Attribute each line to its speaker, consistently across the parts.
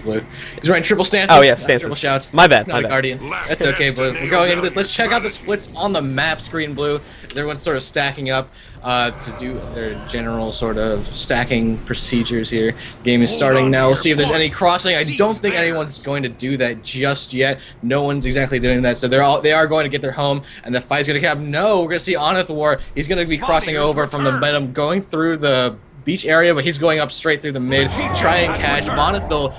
Speaker 1: Blue. He's running triple stances.
Speaker 2: Oh, yeah, stances.
Speaker 1: Triple shouts.
Speaker 2: My bad,
Speaker 1: Not
Speaker 2: my
Speaker 1: a
Speaker 2: bad.
Speaker 1: Guardian. That's okay, Blue. We're going into this. Let's check out the splits on the map screen, Blue, as everyone's sort of stacking up to do their general sort of stacking procedures here. Game is starting now. We'll see if there's any crossing. I don't think anyone's going to do that just yet. No one's exactly doing that, so they are going to get their home, and the fight's going to cap. No, we're going to see Oneth War. He's going to be crossing over from the bottom, going through the beach area, but he's going up straight through the mid, try and catch Vonethil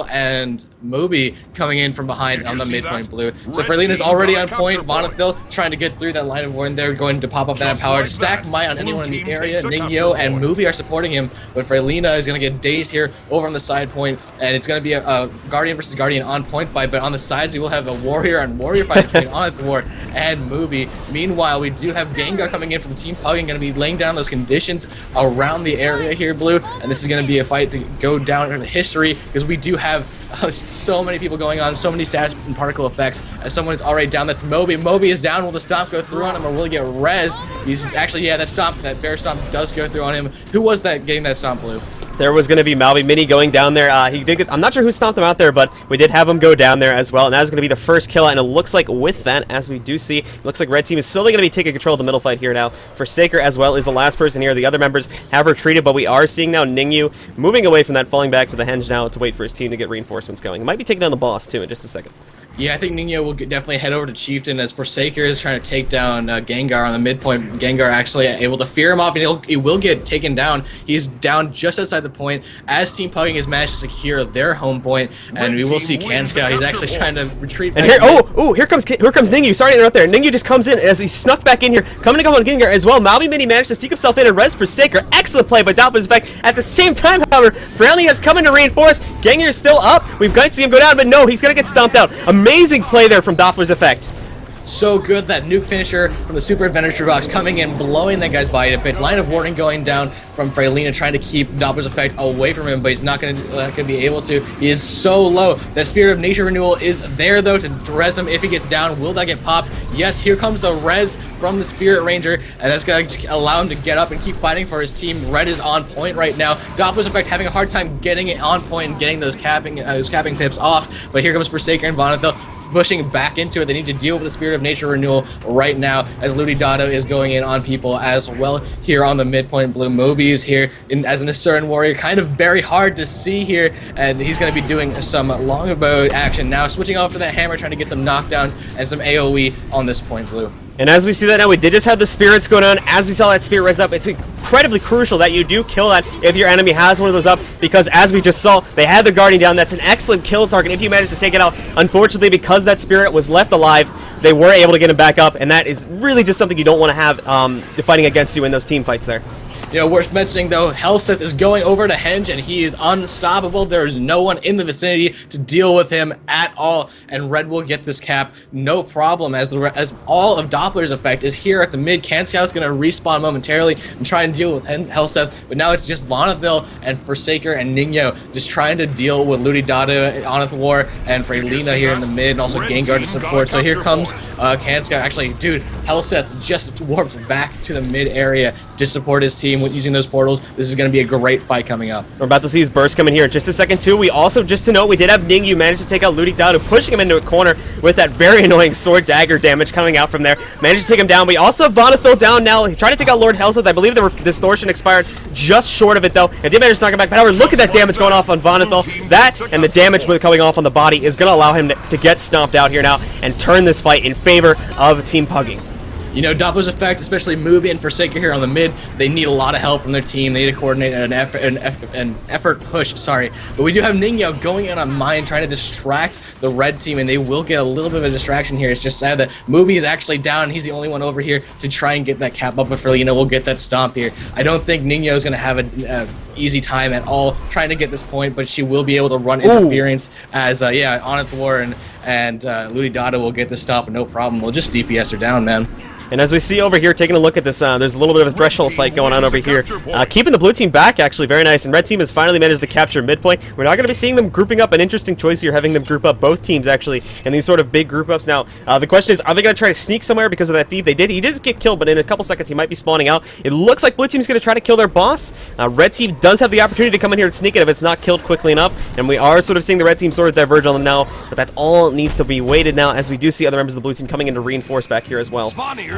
Speaker 1: and Moby coming in from behind on the midpoint Blue. So Frelina's already on point. Vonethil trying to get through that line of warning. They're going to pop up that power, stack Might on anyone in the area. Ningyo and Moby are supporting him, but Frelina is going to get dazed here over on the side point, and it's going to be a Guardian versus Guardian on point fight, but on the sides we will have a Warrior on Warrior fight between Oneth War and Moby. Meanwhile, we do have Gengar coming in from Team Pugging, going to be laying down those conditions around the area here, Blue, and this is going to be a fight to go down in history because we do have so many people going on, so many stats and particle effects. As someone is already down, that's Moby. Moby is down. Will the stomp go through on him, or will he get rezzed? He's actually, yeah, that bear stomp does go through on him. Who was that getting that stomp, Blue?
Speaker 2: There was going to be Malby Mini going down there. He did I'm not sure who stomped him out there, but we did have him go down there as well, and that is going to be the first kill, and it looks like with that, as we do see, it looks like Red Team is slowly going to be taking control of the middle fight here now. Forsaker as well is the last person here. The other members have retreated, but we are seeing now Ningyu moving away from that, falling back to the henge now to wait for his team to get reinforcements going. He might be taking down the boss, too, in just a second.
Speaker 1: Yeah, I think Ningyo will definitely head over to Chieftain as Forsaker is trying to take down Gengar on the midpoint. Gengar actually able to fear him off, and he will get taken down. He's down just outside the point as Team Pugging has managed to secure their home point, and we will see Kanskow. He's actually trying to retreat back.
Speaker 2: And here comes Ningyu. Sorry to interrupt there. Ningyu just comes in as he snuck back in here, coming to go on Gengar as well. Malby Mini managed to sneak himself in and res Forsaker. Excellent play by Doppler's effect. At the same time, however, Franly has come in to reinforce. Gengar is still up. We've got to see him go down, but no, he's going to get stomped out. Amazing play there from Doppler's effect.
Speaker 1: So good, that nuke finisher from the Super Adventure Box coming in, blowing that guy's body to bits. Line of warning going down from Frelina, trying to keep Doppler's effect away from him, but he's not going to be able to. He is so low. That Spirit of Nature Renewal is there, though, to res him if he gets down. Will that get popped? Yes, here comes the res from the Spirit Ranger, and that's going to allow him to get up and keep fighting for his team. Red is on point right now. Doppler's effect having a hard time getting it on point and getting those capping pips off, but here comes Forsaker and Vonethil pushing back into it. They need to deal with the Spirit of Nature Renewal right now as Ludi Dado is going in on people as well here on the midpoint. Blue Moby is here as an Asuran Warrior, kind of very hard to see here, and he's going to be doing some longbow action now, switching off to that hammer, trying to get some knockdowns and some AoE on this point, Blue.
Speaker 2: And as we see that now, we did just have the spirits going on. As we saw that spirit res up, it's incredibly crucial that you do kill that if your enemy has one of those up, because as we just saw, they had the Guardian down. That's an excellent kill target if you manage to take it out. Unfortunately, because that spirit was left alive, they were able to get him back up, and that is really just something you don't want to have fighting against you in those team fights there.
Speaker 1: You know, worth mentioning though, Helseth is going over to Henge and he is unstoppable. There is no one in the vicinity to deal with him at all, and Red will get this cap no problem as all of Doppler's effect is here at the mid. Kanskow is going to respawn momentarily and try and deal with Helseth, but now it's just Vonethil and Forsaker and Ningyo just trying to deal with Ludi Dada, Oneth War, and Frelina here in the mid, and also Gengar to support. So here comes Kanskow. Actually, dude, Helseth just warped back to the mid area to support his team with using those portals. This is going to be a great fight coming up.
Speaker 2: We're about to see his burst coming here in just a second too. We also, just to note, we did have Ningyu manage to take out Ludi Dado, pushing him into a corner with that very annoying sword dagger damage coming out from there. Managed to take him down. We also have Vonethil down now. He tried to take out Lord Helseth. I believe the distortion expired just short of it though, and did manage to knock him back. But however, look at that damage going off on Vonethil. That and the damage coming off on the body is going to allow him to get stomped out here now and turn this fight in favor of Team Pugging.
Speaker 1: You know, Doppler's effect, especially Moby and Forsaker here on the mid, they need a lot of help from their team. They need to coordinate an effort push, sorry. But we do have Ningyo going in on mine, trying to distract the red team, and they will get a little bit of a distraction here. It's just sad that Moby is actually down, and he's the only one over here to try and get that cap up, but Frelina will get that stomp here. I don't think Ningyo is going to have an easy time at all trying to get this point, but she will be able to run interference as, yeah, Oneth War and Ludi Dada will get the stomp, no problem. We'll just DPS her down, man.
Speaker 2: And as we see over here, taking a look at this, there's a little bit of a threshold fight going on over here. Keeping the blue team back, actually, very nice. And red team has finally managed to capture midpoint. We're not going to be seeing them grouping up. An interesting choice here, having them group up both teams, actually, in these sort of big group ups. Now, the question is, are they going to try to sneak somewhere because of that thief? He did get killed, but in a couple seconds, he might be spawning out. It looks like blue team's going to try to kill their boss. Red team does have the opportunity to come in here and sneak it if it's not killed quickly enough, and we are sort of seeing the red team sort of diverge on them now, but that's all needs to be waited now, as we do see other members of the blue team coming in to reinforce back here as well.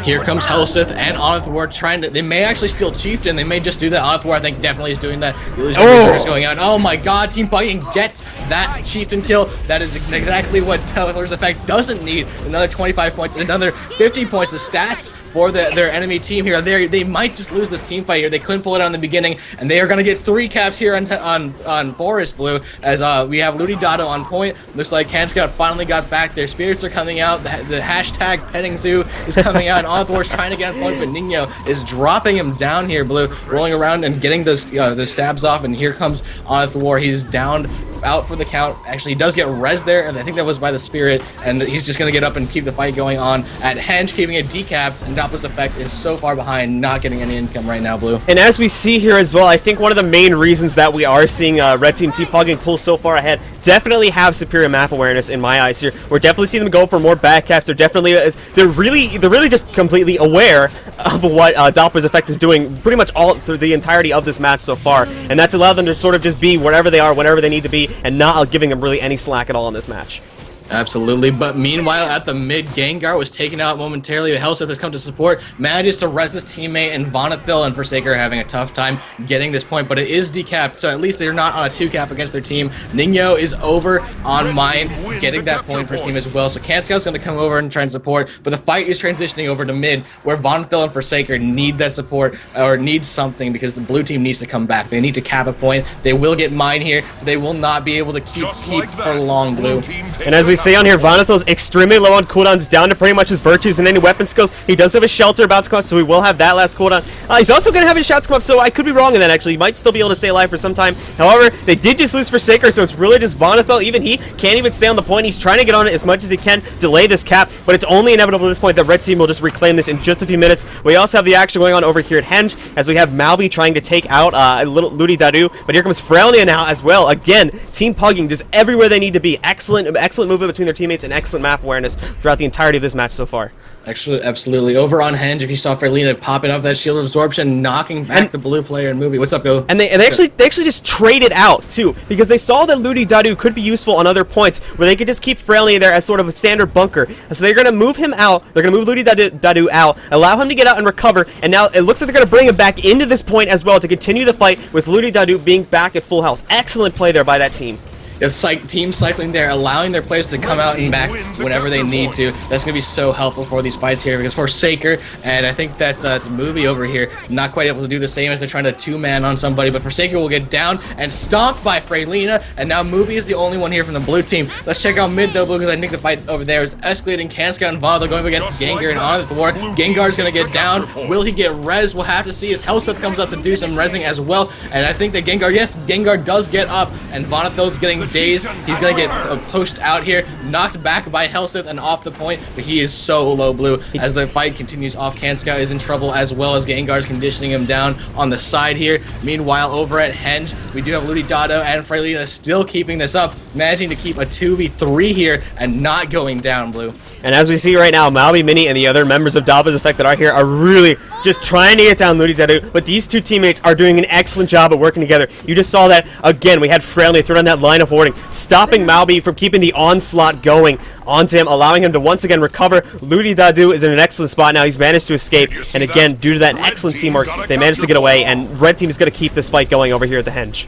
Speaker 1: Here comes Helseth and Onithwar trying to, they may actually steal Chieftain, they may just do that. Onithwar, I think, definitely is doing that. The illusion is going out. Oh my god, Team Pugging gets that Chieftain kill. That is exactly what Doppler's effect doesn't need. Another 25 points, another 50 points of stats for their enemy team here. They might just lose this team fight here. They couldn't pull it out in the beginning, and they are going to get 3 caps here on Forest Blue, as we have Ludi Dotto on point. Looks like Kanscout finally got back. Their spirits are coming out. The hashtag petting zoo is coming out, and Onithwar's trying to get on point, but Nino is dropping him down here, Blue, rolling around and getting the stabs off, and here comes Onithwar. He's downed out for the count. Actually, he does get res there, and I think that was by the spirit, and he's just going to get up and keep the fight going on at Henge, keeping it decapped, and Doppler's effect is so far behind, not getting any income right now, Blue.
Speaker 2: And as we see here as well, I think one of the main reasons that we are seeing Red Team Pugging pull so far ahead definitely have superior map awareness in my eyes here. We're definitely seeing them go for more back caps. They're really just completely aware of what Doppler's effect is doing pretty much all through the entirety of this match so far, and that's allowed them to sort of just be wherever they are, whenever they need to be, and not giving them really any slack at all in this match.
Speaker 1: Absolutely, but meanwhile at the mid, Gengar was taken out momentarily, but Helseth has come to support, manages to res his teammate, and Vonethil and Forsaker are having a tough time getting this point, but it is decapped, so at least they're not on a 2-cap against their team. Nino is over on mine, getting that point for his team as well, so Kanscout's going to come over and try and support, but the fight is transitioning over to mid, where Vonethil and Forsaker need that support, or need something, because the blue team needs to come back. They need to cap a point. They will get mine here, but they will not be able to keep for long, Blue.
Speaker 2: And as we say on here, Vonethil's extremely low on cooldowns, down to pretty much his virtues and any weapon skills. He does have a shelter about to come up, so we will have that last cooldown. He's also going to have his shots come up, so I could be wrong in that, actually. He might still be able to stay alive for some time. However, they did just lose Forsaker, so it's really just Vonethil. Even he can't even stay on the point. He's trying to get on it as much as he can, delay this cap, but it's only inevitable at this point that Red Team will just reclaim this in just a few minutes. We also have the action going on over here at Henge, as we have Malby trying to take out little Ludi Dadu, but here comes Frelnia now as well. Again, Team Pugging just everywhere they need to be. Excellent movement between their teammates and excellent map awareness throughout the entirety of this match so far.
Speaker 1: Actually, absolutely. Over on Henge, if you saw Frelina popping up that shield absorption, knocking back the blue player and movie. What's up, Go?
Speaker 2: And they actually just traded out too, because they saw that Ludi Dadu could be useful on other points where they could just keep Frelina there as sort of a standard bunker. So they're going to move him out. They're going to move Ludi Dadu out, allow him to get out and recover. And now it looks like they're going to bring him back into this point as well to continue the fight with Ludi Dadu being back at full health. Excellent play there by that team.
Speaker 1: It's like team cycling there, allowing their players to come out and back whenever they need to. That's going to be so helpful for these fights here, because Forsaker, and I think that's it's Movie over here, not quite able to do the same as they're trying to 2-man on somebody, but Forsaker will get down and stomped by Frelina, and now Movie is the only one here from the blue team. Let's check out mid though, Blue, because I think the fight over there is escalating. Kanscout and Vonethil going up against Gengar and Onithwar. Gengar's going to get down. Will he get res? We'll have to see as Helseth comes up to do some resing as well, and I think that Gengar does get up, and Vonethil's getting dazed. He's going to get pushed out here, knocked back by Helseth and off the point, but he is so low, Blue. As the fight continues off, Kanscout is in trouble as well as Gengar's conditioning him down on the side here. Meanwhile, over at Henge, we do have Ludi Dotto and Frelina still keeping this up, managing to keep a 2v3 here and not going down, Blue.
Speaker 2: And as we see right now, Malby, Mini, and the other members of Doppler's effect that are here are really just trying to get down Ludi Dadu, but these two teammates are doing an excellent job at working together. You just saw that again. We had Frelnia throw down that line of warding, stopping Malby from keeping the onslaught going onto him, allowing him to once again recover. Ludi Dadu is in an excellent spot now. He's managed to escape, and again, due to that excellent teamwork, they managed to get away, and Red Team is going to keep this fight going over here at the Henge.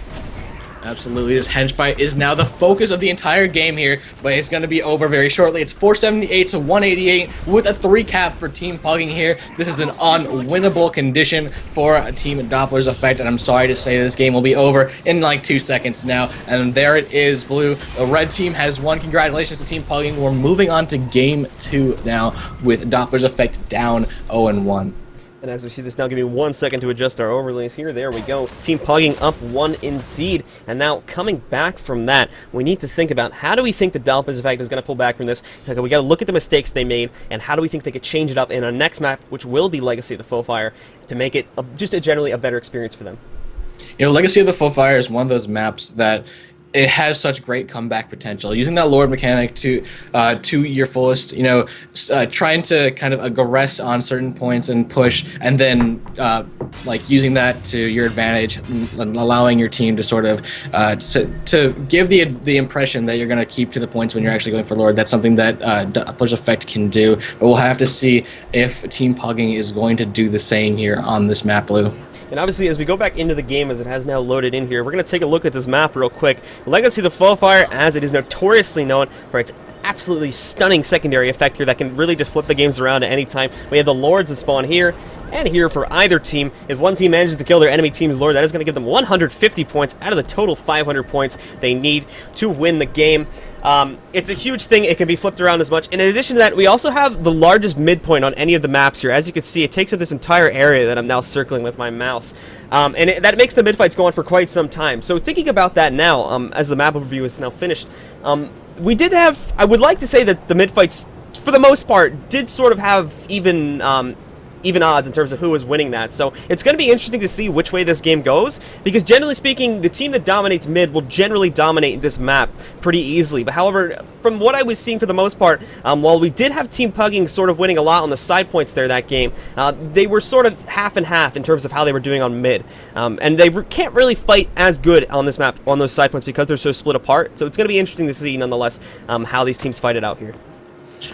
Speaker 1: Absolutely, this Henge fight is now the focus of the entire game here, but it's going to be over very shortly. It's 478 to 188 with a 3-cap for Team Pugging here. This is an unwinnable condition for Team Doppler's effect, and I'm sorry to say this game will be over in like 2 seconds now. And there it is, Blue. The red team has won. Congratulations to Team Pugging. We're moving on to Game 2 now with Doppler's effect down 0-1.
Speaker 2: And as we see this now, give me 1 second to adjust our overlays here. There we go. Team Pugging up 1 indeed. And now coming back from that, we need to think about how do we think the Doppler's effect is going to pull back from this. Okay, we got to look at the mistakes they made, and how do we think they could change it up in our next map, which will be Legacy of the Foe Fire, to make it just generally a better experience for them.
Speaker 1: You know, Legacy of the Foe Fire is one of those maps that it has such great comeback potential. Using that Lord mechanic to your fullest, trying to kind of aggress on certain points and push, and then like using that to your advantage, and allowing your team to sort of to give the impression that you're going to keep to the points when you're actually going for Lord. That's something that Doppler's effect can do. But we'll have to see if Team Pugging is going to do the same here on this map, Blue.
Speaker 2: And obviously, as we go back into the game, as it has now loaded in here, we're going to take a look at this map real quick. Legacy the Flowfire, as it is notoriously known for its absolutely stunning secondary effect here that can really just flip the games around at any time. We have the Lords that spawn here and here for either team. If one team manages to kill their enemy team's Lord, that is going to give them 150 points out of the total 500 points they need to win the game. It's a huge thing. It can be flipped around as much. In addition to that, we also have the largest midpoint on any of the maps here. As you can see, it takes up this entire area that I'm now circling with my mouse. That makes the mid-fights go on for quite some time. So thinking about that now, as the map overview is now finished, we did have, I would like to say that the mid-fights, for the most part, did sort of have even odds in terms of who was winning that. So it's going to be interesting to see which way this game goes, because generally speaking, the team that dominates mid will generally dominate this map pretty easily. But however, from what I was seeing for the most part, while we did have Team Pugging sort of winning a lot on the side points there that game, they were sort of half and half in terms of how they were doing on mid. And they can't really fight as good on this map on those side points because they're so split apart. So it's going to be interesting to see nonetheless how these teams fight it out here.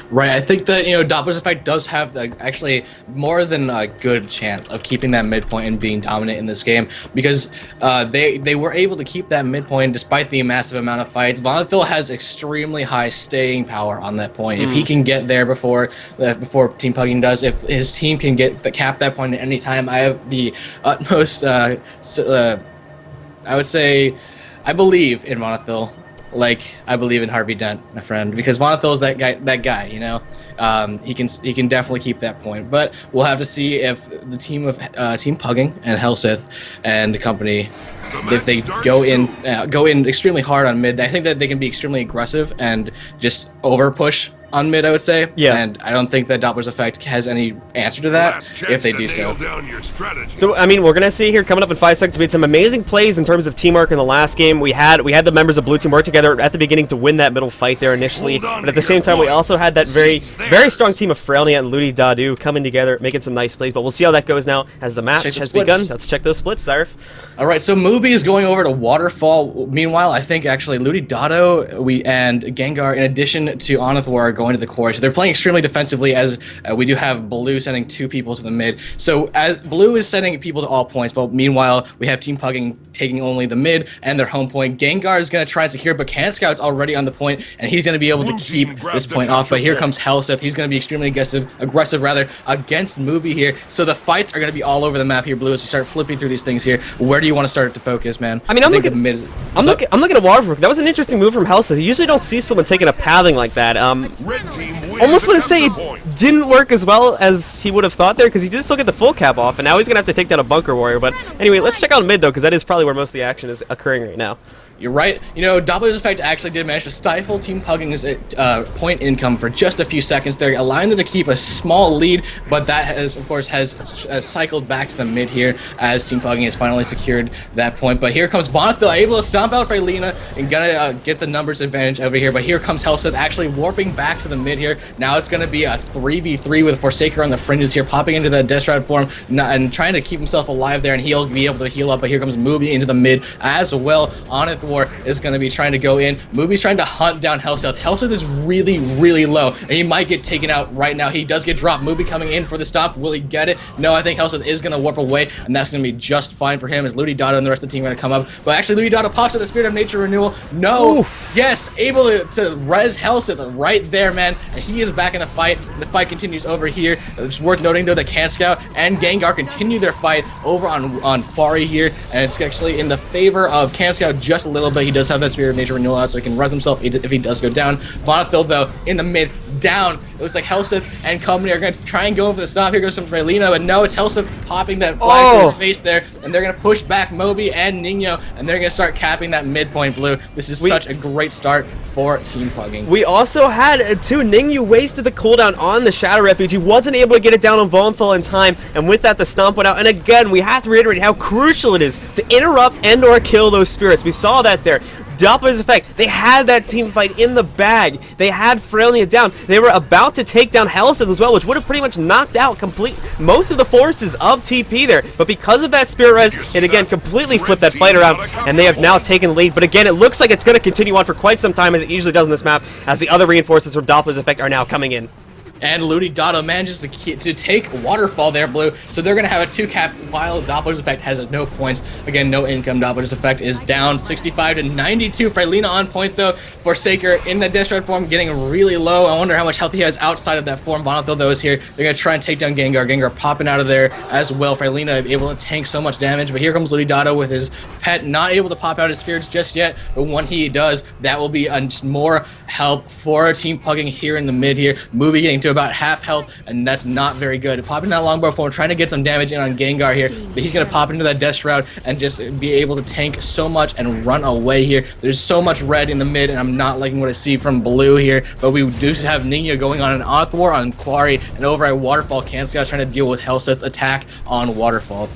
Speaker 1: Right, I think that Doppler's effect does have actually more than a good chance of keeping that midpoint and being dominant in this game, because they were able to keep that midpoint despite the massive amount of fights. Vonathil has extremely high staying power on that point. If he can get there before Team Pugging does, if his team can cap that point at any time, I have the utmost. I would say, I believe in Vonathil. Like I believe in Harvey Dent, my friend, because Vonathil is that guy. He can definitely keep that point. But we'll have to see if the team of Team Pugging and Helsith and company, if they go in extremely hard on mid. I think that they can be extremely aggressive and just over push on mid, I would say.
Speaker 2: Yeah.
Speaker 1: And I don't think that Doppler's effect has any answer to that if they do so.
Speaker 2: So, I mean, we're going to see here coming up in 5 seconds, we had some amazing plays in terms of teamwork in the last game. We had the members of Blue Team work together at the beginning to win that middle fight there initially. But at the same time, we also had that very strong team of Frailnia and Ludi Dadu coming together, making some nice plays. But we'll see how that goes now as the match has begun. Let's check those splits, Zarif.
Speaker 1: All right, so Mubi is going over to Waterfall. Meanwhile, I think actually Ludi Dado and Gengar, in addition to Onathor, are going to the core. So they're playing extremely defensively, as we do have Blue sending 2 people to the mid. So as Blue is sending people to all points, but meanwhile we have Team Pugging taking only the mid and their home point. Gengar is going to try and secure, but Canscout's already on the point, and he's going to be able to keep this point off. But here comes Helsith. He's going to be extremely aggressive against Mubi here. So the fights are going to be all over the map here, Blue, as we start flipping through these things here. Where do you want to start to focus, man?
Speaker 2: I mean, I'm looking at Waterfall. That was an interesting move from Helsith. You usually don't see someone taking a pathing like that. Almost want to say it didn't work as well as he would have thought there, because he did still get the full cap off, and now he's going to have to take down a Bunker Warrior. But anyway, let's check out mid, though, because that is probably where most of the action is occurring right now.
Speaker 1: You're right. Doppler's effect actually did manage to stifle Team Pugging's point income for just a few seconds there, allowing them to keep a small lead, but that has, of course, has cycled back to the mid here as Team Pugging has finally secured that point. But here comes Vonathil, able to stomp out Frailina and gonna get the numbers advantage over here. But here comes Helsith actually warping back to the mid here. Now it's gonna be a 3v3 with Forsaker on the fringes here, popping into the Death Shroud form and trying to keep himself alive there, and he'll be able to heal up. But here comes Mubi into the mid as well. Onathor is going to be trying to go in. Mubi's trying to hunt down Helsith. Helsith is really, really low, and he might get taken out right now. He does get dropped. Mubi coming in for the stomp. Will he get it? No, I think Helsith is going to warp away, and that's going to be just fine for him as Ludi Dada and the rest of the team are going to come up. But actually, Ludi Dada pops at the Spirit of Nature Renewal. No! Ooh. Yes! Able to res Helsith right there, man. And he is back in the fight. The fight continues over here. It's worth noting, though, that Canscout and Gengar continue their fight over on Fari here, and it's actually in the favor of Canscout just a little bit. He does have that Spirit of Nature Renewal out, so he can res himself if he does go down. Vonathil, though, in the mid, down. It looks like Helsith and company are going to try and go for the stop. Here goes some Frailina, but no, it's Helsith popping that flag to his face there, and they're going to push back Moby and Nino, and they're going to start capping that midpoint, Blue. This is such a great start for Team Pugging.
Speaker 2: We also had Ningyu wasted the cooldown on the Shadow Refuge. He wasn't able to get it down on Vonathil in time, and with that, the stomp went out. And again, we have to reiterate how crucial it is to interrupt and or kill those spirits. We saw that there. Doppler's effect, they had that team fight in the bag. They had Freylinia down. They were about to take down Hellsith as well, which would have pretty much knocked out most of the forces of TP there. But because of that Spirit Res, it again completely flipped that fight around, and they have now taken the lead. But again, it looks like it's going to continue on for quite some time, as it usually does in this map, as the other reinforcements from Doppler's effect are now coming in.
Speaker 1: And Ludi Dotto manages to take Waterfall there, Blue. So they're going to have a 2-cap while Doppler's effect has no points. Again, no income. Doppler's effect is down 65 to 92. Freylinia on point, though. Forsaker in the Death form getting really low. I wonder how much health he has outside of that form. Bonathil, though, is here. They're going to try and take down Gengar. Gengar popping out of there as well. Freylinia able to tank so much damage. But here comes Ludi Dotto with his pet. Not able to pop out his spirits just yet. But when he does, that will be more help for Team Pugging here in the mid here. Movie getting to about half health, and that's not very good. Popping that longbow form, trying to get some damage in on Gengar here, but he's going to pop into that Death Shroud and just be able to tank so much and run away here. There's so much red in the mid, and I'm not liking what I see from Blue here, but we do have Ningyo going on an Oth War on Quarry, and over at Waterfall, Canscout's trying to deal with Hellsith's attack on Waterfall.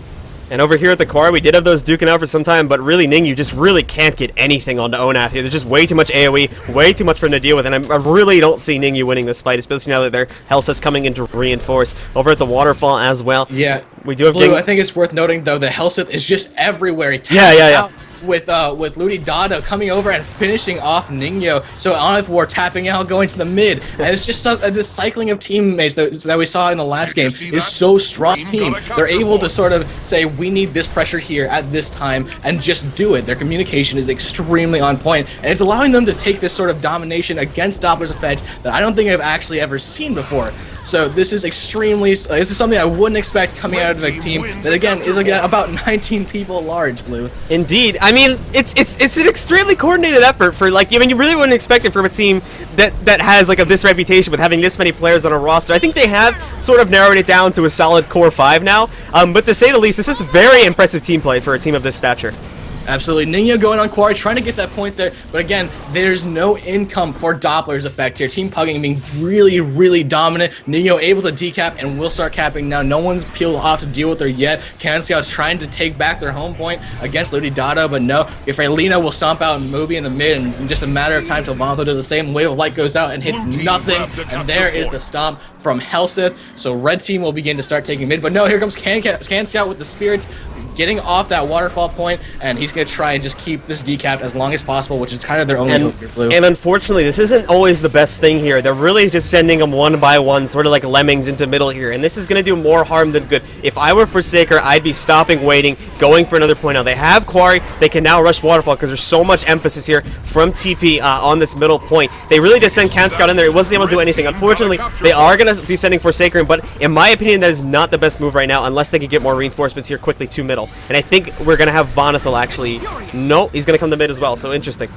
Speaker 2: And over here at the car, we did have those duking out for some time, but really, Ningyu just really can't get anything onto Onath here. There's just way too much AoE, way too much for him to deal with, and I really don't see Ningyu winning this fight, especially now that their Hellsith's coming in to reinforce. Over at the Waterfall as well.
Speaker 1: Yeah.
Speaker 2: We do have
Speaker 1: Blue, I think it's worth noting, though, the Hellsith is just everywhere.
Speaker 2: Yeah.
Speaker 1: With Ludi Dotto coming over and finishing off Ningyo. So Onath War tapping out, going to the mid. And it's just this cycling of teammates that we saw in the last game is so strong team. They're able to sort of say, we need this pressure here at this time, and just do it. Their communication is extremely on point, and it's allowing them to take this sort of domination against Doppler's effect that I don't think I've actually ever seen before. So this is this is something I wouldn't expect coming out of the team that, again, is about 19 people large, Blue.
Speaker 2: Indeed. I mean, it's an extremely coordinated effort for, like, I mean, you really wouldn't expect it from a team that has, like, this reputation with having this many players on a roster. I think they have sort of narrowed it down to a solid core 5 now, but to say the least, this is very impressive team play for a team of this stature.
Speaker 1: Absolutely. Ningyo going on Quarry, trying to get that point there. But again, there's no income for Doppler's effect here. Team Pugging being really, really dominant. Ningyo able to decap and will start capping now. No one's peeled off to deal with her yet. Canscout's trying to take back their home point against Ludi Dotto, but no. If Freylinia will stomp out Moby in the mid, and it's just a matter of time till Bonathil does the same. Wave of Light goes out and hits nothing. And there is the stomp from Hellsith. So Red Team will begin to start taking mid. But no, here comes Canscout with the spirits, getting off that Waterfall point, and he's going to try and just keep this decapped as long as possible, which is kind of their only hope here, Blue.
Speaker 2: And unfortunately, this isn't always the best thing here. They're really just sending them one by one, sort of like lemmings into middle here, and this is going to do more harm than good. If I were Forsaker, I'd be stopping, waiting, going for another point. Now, they have Quarry. They can now rush Waterfall because there's so much emphasis here from TP on this middle point. They really just sent Canscout in there. It wasn't able to do anything. Unfortunately, they are going to be sending Forsaker in, but in my opinion, that is not the best move right now unless they can get more reinforcements here quickly to middle. And I think we're going to have Bonathil actually. No, he's going to come to mid as well, so interesting.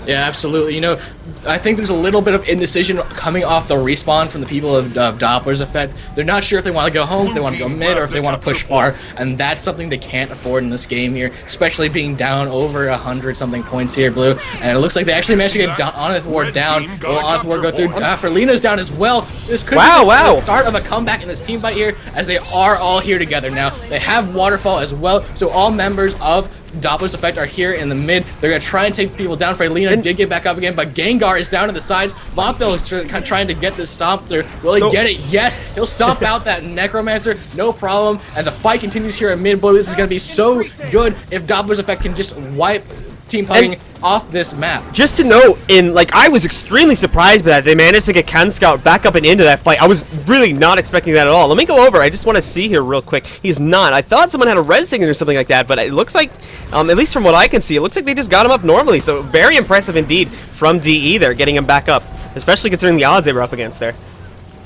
Speaker 1: Yeah, absolutely. You know, I think there's a little bit of indecision coming off the respawn from the people of Doppler's effect. They're not sure if they want to go home, if they want to go mid, or if they want to push far, and that's something they can't afford in this game here, especially being down over 100-something points here, Blue. And it looks like they actually managed to get Onath War down. Will Onath War go through? Frelina's down as well. This could be the start of a comeback in this team fight here, as they are all here together now. They have Waterfall as well, so all members of Doppler's effect are here in the mid. They're going to try and take people down. Freylinia did get back up again, but Gengar is down to the sides. Bonathil is trying to get this stomp through. Will he get it? Yes. He'll stomp out that Necromancer. No problem. And the fight continues here at mid. Blue, this is going to be so good if Doppler's effect can just wipe Team Pugging off this map.
Speaker 2: Just to note, I was extremely surprised by that. They managed to get Canscout back up and into that fight. I was really not expecting that at all. Let me go over. I just want to see here real quick. He's not. I thought someone had a res signal or something like that, but it looks like, at least from what I can see, it looks like they just got him up normally. So very impressive indeed from DE there, getting him back up, especially considering the odds they were up against there.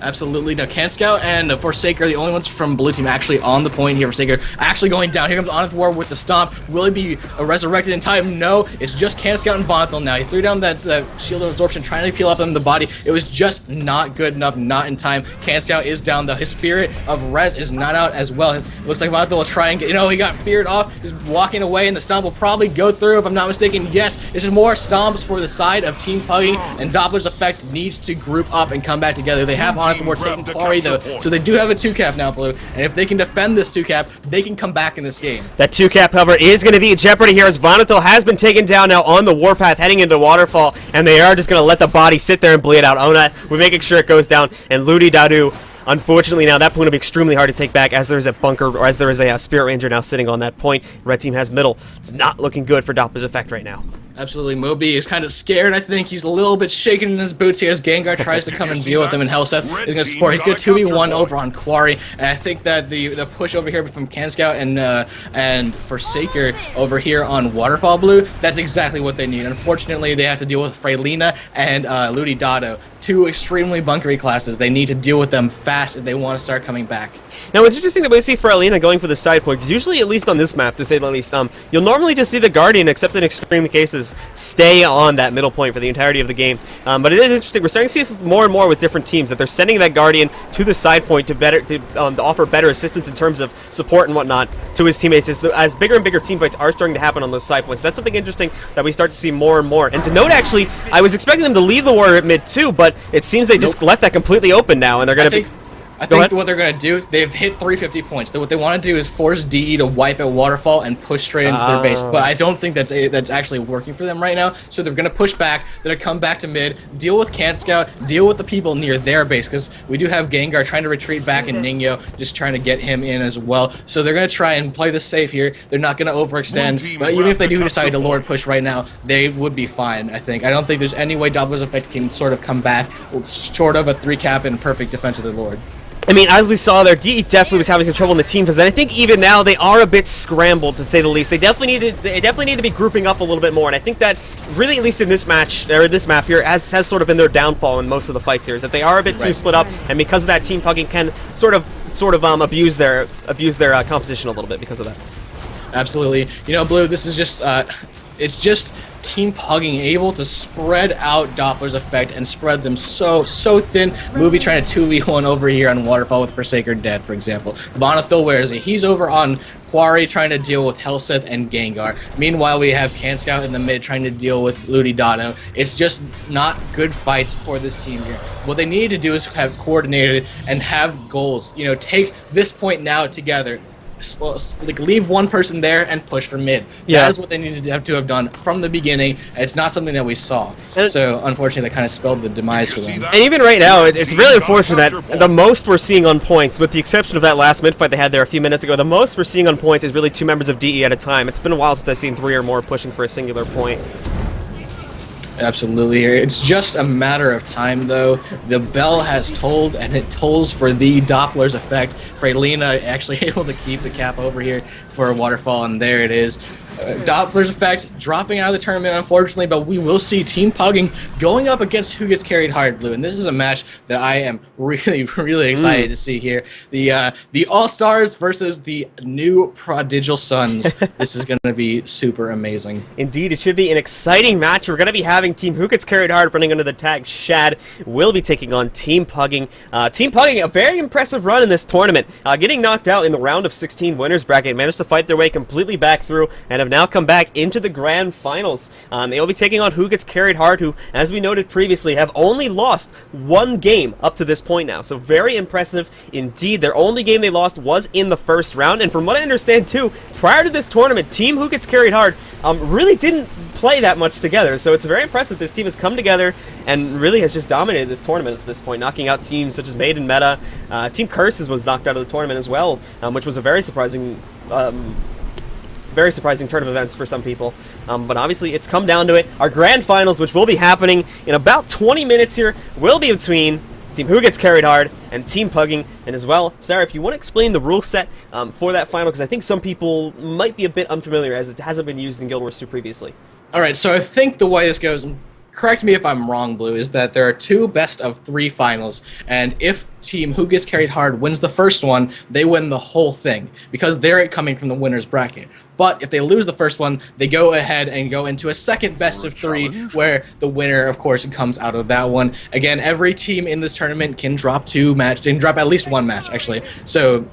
Speaker 1: Absolutely. Now, Canscout and Forsaker, the only ones from Blue Team actually on the point here. Forsaker actually going down. Here comes Onath War with the stomp. Will he be resurrected in time? No. It's just Canscout and Bonathil now. He threw down that shield of absorption, trying to peel off them the body. It was just not good enough, not in time. Canscout is down, though. His spirit of res is not out as well. It looks like Bonathil will try and get, he got feared off. He's walking away, and the stomp will probably go through, if I'm not mistaken. Yes, this is more stomps for the side of Team Pugging, and Doppler's effect needs to group up and come back together. They have Onath have to more taking Quarry though, so they do have a 2-cap now, Blue. And if they can defend this 2-cap, they can come back in this game.
Speaker 2: That 2-cap, however, is going to be in jeopardy here as Vonathil has been taken down now on the warpath heading into Waterfall, and they are just going to let the body sit there and bleed out. Ona, we're making sure it goes down, and Ludi Dadu, unfortunately, now that point will be extremely hard to take back as there is a bunker, or as there is a Spirit Ranger now sitting on that point. Red team has middle. It's not looking good for Doppler's effect right now.
Speaker 1: Absolutely, Moby is kind of scared, I think. He's a little bit shaken in his boots here as Gengar tries to come and deal with him, and Helseth is going to support. He's going to 2v1 over on Quarry, and I think that the push over here from CanScout and Forsaker over here on Waterfall Blue, that's exactly what they need. Unfortunately, they have to deal with Freylina and Ludi Dado, two extremely bunkery classes. They need to deal with them fast if they want to start coming back.
Speaker 2: Now, it's interesting that we see Freylina going for the side point, because usually, at least on this map, to say the least, you'll normally just see the Guardian, except in extreme cases, stay on that middle point for the entirety of the game. But it is interesting. We're starting to see this more and more with different teams, that they're sending that Guardian to the side point to offer better assistance in terms of support and whatnot to his teammates, as bigger and bigger team fights are starting to happen on those side points. That's something interesting that we start to see more and more. And to note, actually, I was expecting them to leave the war at mid too, but it seems they just left that completely open now, and they're going to be...
Speaker 1: I think what they're going to do, they've hit 350 points. What they want to do is force DE to wipe at Waterfall and push straight into their base. But I don't think that's actually working for them right now. So they're going to push back. They're going to come back to mid, deal with CanScout, deal with the people near their base, because we do have Gengar trying to retreat back and Ningyo just trying to get him in as well. So they're going to try and play this safe here. They're not going to overextend. But even if they do decide to Lord push right now, they would be fine, I think. I don't think there's any way Doppler's effect can sort of come back short of a 3-cap and perfect defense of the Lord.
Speaker 2: I mean, as we saw there, DE definitely was having some trouble in the team phase, and I think even now they are a bit scrambled, to say the least. They definitely need to be grouping up a little bit more, and I think that really, at least in this match, or this map here, has sort of been their downfall in most of the fights here, is that they are a bit too split up, and because of that, Team Pugging can sort of abuse their composition a little bit because of that.
Speaker 1: Absolutely. You know, Blue, this is just it's just Team Pugging able to spread out Doppler's effect and spread them so thin. Movie trying to 2v1 over here on Waterfall with Forsaker dead, for example. Vonathil, where is he? He's over on Quarry trying to deal with Helseth and Gengar. Meanwhile, we have CanScout in the mid trying to deal with Ludi Dado. It's just not good fights for this team here. What they need to do is have coordinated and have goals. You know, take this point now together. Like, leave one person there and push for mid.
Speaker 2: Yeah.
Speaker 1: That is what they needed to have done from the beginning. It's not something that we saw. And so, unfortunately, that kind of spelled the demise for them.
Speaker 2: And even right now, it's really unfortunate that the most we're seeing on points, with the exception of that last mid-fight they had there a few minutes ago, the most we're seeing on points is really 2 members of DE at a time. It's been a while since I've seen 3 or more pushing for a singular point.
Speaker 1: Absolutely. It's just a matter of time, though. The bell has tolled, and it tolls for the Doppler's effect. Freylina actually able to keep the cap over here for a Waterfall, and there it is. Doppler's effect dropping out of the tournament, unfortunately, but we will see Team Pugging going up against who gets carried hard, Blue, and this is a match that I am really excited to see here. The All-Stars versus the new Prodigal Sons. This is going to be super amazing.
Speaker 2: Indeed, it should be an exciting match. We're going to be having Team Who Gets Carried Hard running under the tag Shad will be taking on Team Pugging. Team Pugging, a very impressive run in this tournament, getting knocked out in the round of 16 winners bracket, managed to fight their way completely back through and have now come back into the grand finals. They will be taking on Who Gets Carried Hard, who, as we noted previously, have only lost 1 game up to this point now. So very impressive indeed. Their only game they lost was in the first round, and from what I understand too, prior to this tournament, Team Who Gets Carried Hard really didn't play that much together. So it's very impressive this team has come together and really has just dominated this tournament to this point, knocking out teams such as Maiden Meta. Team Curses was knocked out of the tournament as well, which was a very surprising turn of events for some people. But obviously it's come down to it. Our grand finals, which will be happening in about 20 minutes here, will be between Team Who Gets Carried Hard and Team Pugging. And as well, Sarah, if you want to explain the rule set for that final, because I think some people might be a bit unfamiliar as it hasn't been used in Guild Wars 2 previously. Alright,
Speaker 1: so I think the way this goes, correct me if I'm wrong, Blue, is that there are 2 best-of-3 finals, and if Team Who Gets Carried Hard wins the first one, they win the whole thing, because they're coming from the winner's bracket. But if they lose the first one, they go ahead and go into a second best-of-3, where the winner, of course, comes out of that one. Again, every team in this tournament can drop at least 1 match, actually. So,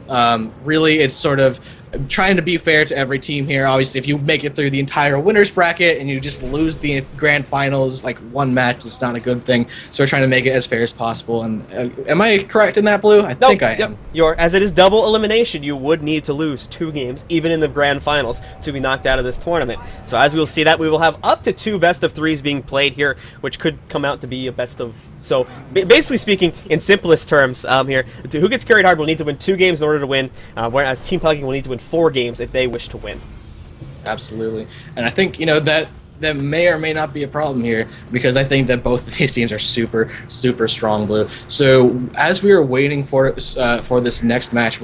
Speaker 1: really, it's sort of trying to be fair to every team here. Obviously, if you make it through the entire winners bracket and you just lose the grand finals like one match, it's not a good thing. So we're trying to make it as fair as possible. And am I correct in that, Blue? I think I am.
Speaker 2: As it is double elimination, you would need to lose 2 games, even in the grand finals, to be knocked out of this tournament. So as we will see that, we will have up to 2 best of 3s being played here, which could come out to be a best of... So basically speaking, in simplest terms here, who gets carried hard will need to win 2 games in order to win, whereas Team Pugging will need to win 4 games if they wish to win.
Speaker 1: Absolutely. And I think, that may or may not be a problem here, because I think that both of these teams are super, super strong, Blue. So as we are waiting for this next match,